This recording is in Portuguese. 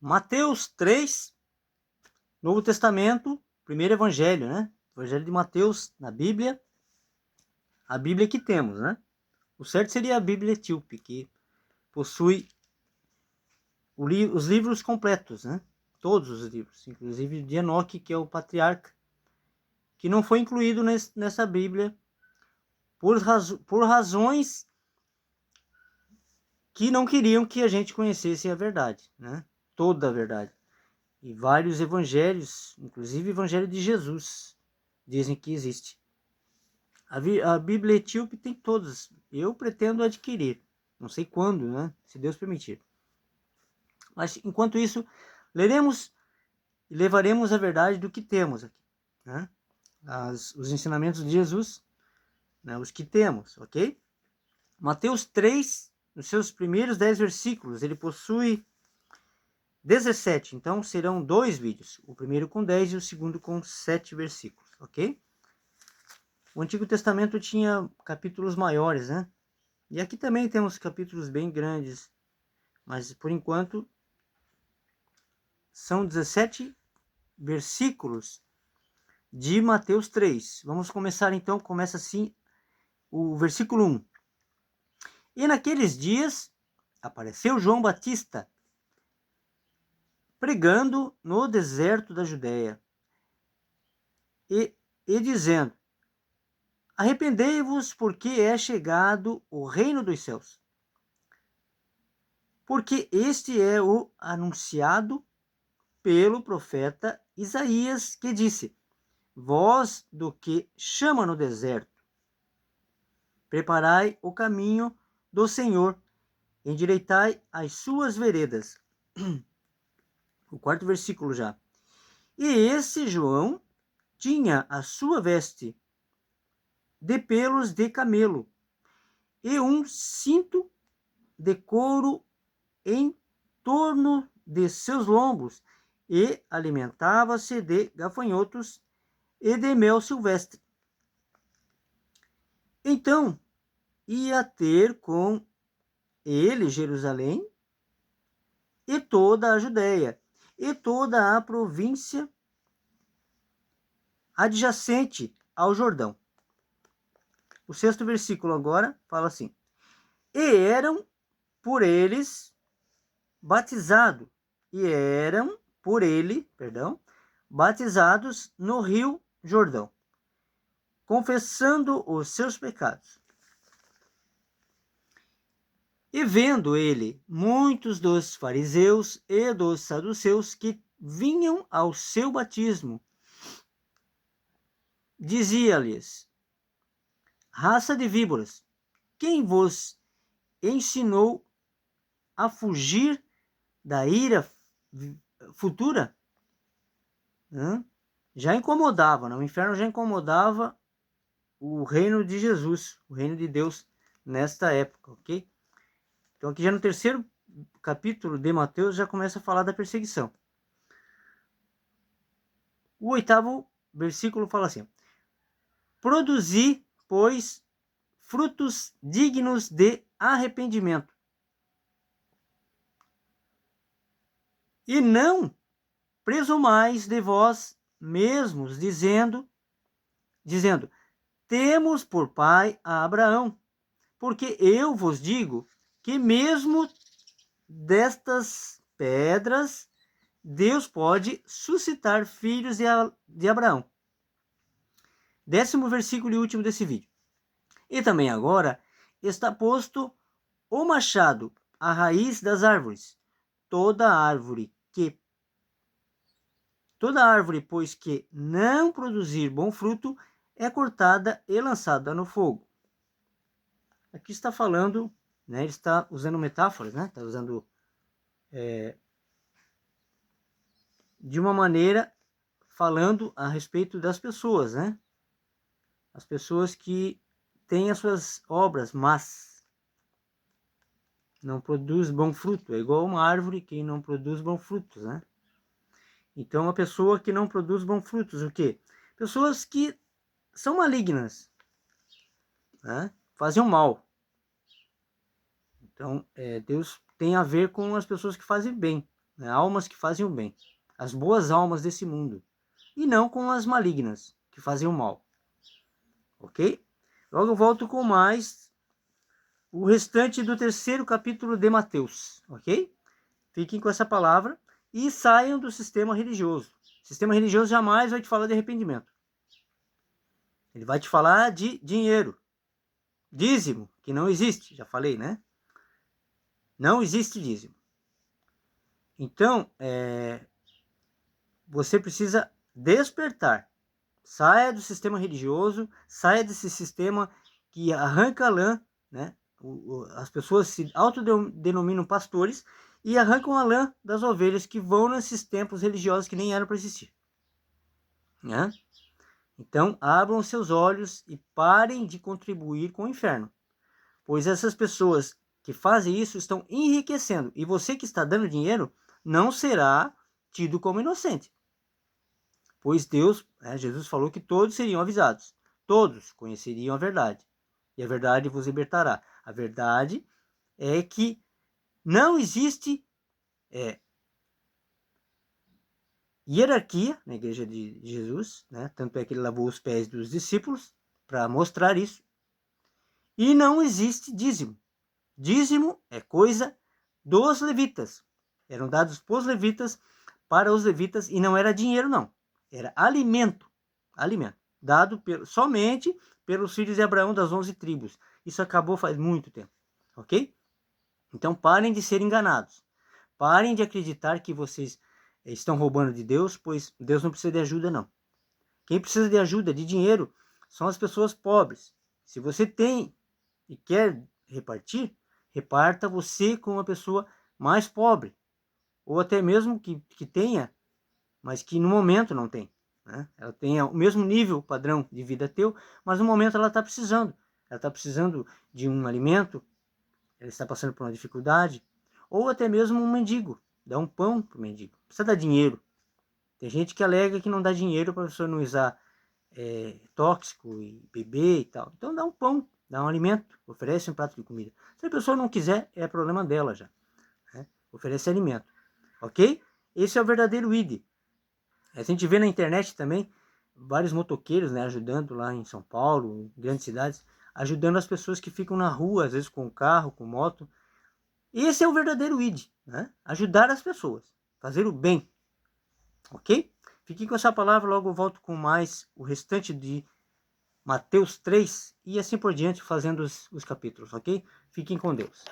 Mateus 3, Novo Testamento, primeiro evangelho, né? Evangelho de Mateus na Bíblia, a Bíblia que temos, né? O certo seria a Bíblia etíope, que possui os livros completos, né? Todos os livros, inclusive de Enoque, que é o patriarca, que não foi incluído nessa Bíblia por razões que não queriam que a gente conhecesse a verdade, né? Toda a verdade. E vários evangelhos, inclusive o evangelho de Jesus, dizem que existe. A Bíblia etíope tem todas. Eu pretendo adquirir. Não sei quando, né? Se Deus permitir. Mas, enquanto isso, leremos e levaremos a verdade do que temos aqui, né? Os ensinamentos de Jesus, né? Os que temos, ok? Mateus 3, nos seus primeiros 10 versículos, ele possui 17. Então, serão 2 vídeos. O primeiro com 10 e o segundo com 7 versículos, ok? O Antigo Testamento tinha capítulos maiores, né? E aqui também temos capítulos bem grandes, mas por enquanto são 17 versículos de Mateus 3. Vamos começar então, começa assim o versículo 1. E naqueles dias apareceu João Batista pregando no deserto da Judéia e dizendo: arrependei-vos, porque é chegado o reino dos céus. Porque este é o anunciado pelo profeta Isaías, que disse: voz do que chama no deserto, preparai o caminho do Senhor, endireitai as suas veredas. O quarto versículo já. E esse João tinha a sua veste de pelos de camelo e um cinto de couro em torno de seus lombos, e alimentava-se de gafanhotos e de mel silvestre. Então ia ter com ele Jerusalém e toda a Judéia e toda a província adjacente ao Jordão. O sexto versículo agora fala assim: e eram por eles batizados, batizados no rio Jordão, confessando os seus pecados. E vendo ele muitos dos fariseus e dos saduceus que vinham ao seu batismo, dizia-lhes: raça de víboras, quem vos ensinou a fugir da ira futura? Já incomodava, né? O inferno já incomodava o reino de Jesus, o reino de Deus nesta época, ok? Então aqui já no terceiro capítulo de Mateus já começa a falar da perseguição. O oitavo versículo fala assim: produzi, pois, frutos dignos de arrependimento, e não presumais de vós mesmos, dizendo, temos por pai a Abraão, porque eu vos digo que mesmo destas pedras Deus pode suscitar filhos de Abraão. 10º versículo e último desse vídeo. E também agora está posto o machado à raiz das árvores. Toda árvore, pois que não produzir bom fruto, é cortada e lançada no fogo. Aqui está falando, né, ele está usando metáforas, né? Está usando de uma maneira falando a respeito das pessoas, né? As pessoas que têm as suas obras más, não produz bom fruto. É igual uma árvore que não produz bons frutos, né? Então, uma pessoa que não produz bons frutos, o quê? Pessoas que são malignas, né? Fazem o mal. Então, Deus tem a ver com as pessoas que fazem bem, né? Almas que fazem o bem, as boas almas desse mundo, e não com as malignas, que fazem o mal. Ok? Logo eu volto com mais o restante do 3º capítulo de Mateus. Ok? Fiquem com essa palavra e saiam do sistema religioso. O sistema religioso jamais vai te falar de arrependimento. Ele vai te falar de dinheiro. Dízimo, que não existe, já falei, né? Não existe dízimo. Então, você precisa despertar. Saia do sistema religioso, saia desse sistema que arranca a lã, né? As pessoas se autodenominam pastores e arrancam a lã das ovelhas que vão nesses templos religiosos que nem eram para existir. Né? Então, abram seus olhos e parem de contribuir com o inferno. Pois essas pessoas que fazem isso estão enriquecendo. E você que está dando dinheiro não será tido como inocente. Pois Deus, Jesus falou que todos seriam avisados. Todos conheceriam a verdade. E a verdade vos libertará. A verdade é que não existe hierarquia na igreja de Jesus, né? Tanto é que ele lavou os pés dos discípulos para mostrar isso. E não existe dízimo. Dízimo é coisa dos levitas. Eram dados para os levitas, para os levitas, e não era dinheiro, não. Era alimento. Alimento. Dado somente pelos filhos de Abraão das 11 tribos. Isso acabou faz muito tempo. Ok? Então parem de ser enganados. Parem de acreditar que vocês estão roubando de Deus, pois Deus não precisa de ajuda, não. Quem precisa de ajuda, de dinheiro, são as pessoas pobres. Se você tem e quer repartir, reparta você com uma pessoa mais pobre. Ou até mesmo que tenha, mas que no momento não tem. Né? Ela tem o mesmo nível padrão de vida teu, mas no momento ela está precisando. Ela está precisando de um alimento, ela está passando por uma dificuldade, ou até mesmo um mendigo. Dá um pão para o mendigo. Precisa dar dinheiro. Tem gente que alega que não dá dinheiro para a pessoa não usar tóxico e beber e tal. Então dá um pão, dá um alimento, oferece um prato de comida. Se a pessoa não quiser, é problema dela já. Né? Oferece alimento. Ok? Esse é o verdadeiro ID. A gente vê na internet também vários motoqueiros, né, ajudando lá em São Paulo, em grandes cidades, ajudando as pessoas que ficam na rua, às vezes com carro, com moto. Esse é o verdadeiro ID, né? Ajudar as pessoas, fazer o bem. Ok? Fiquem com essa palavra, logo eu volto com mais o restante de Mateus 3 e assim por diante, fazendo os capítulos, ok? Fiquem com Deus.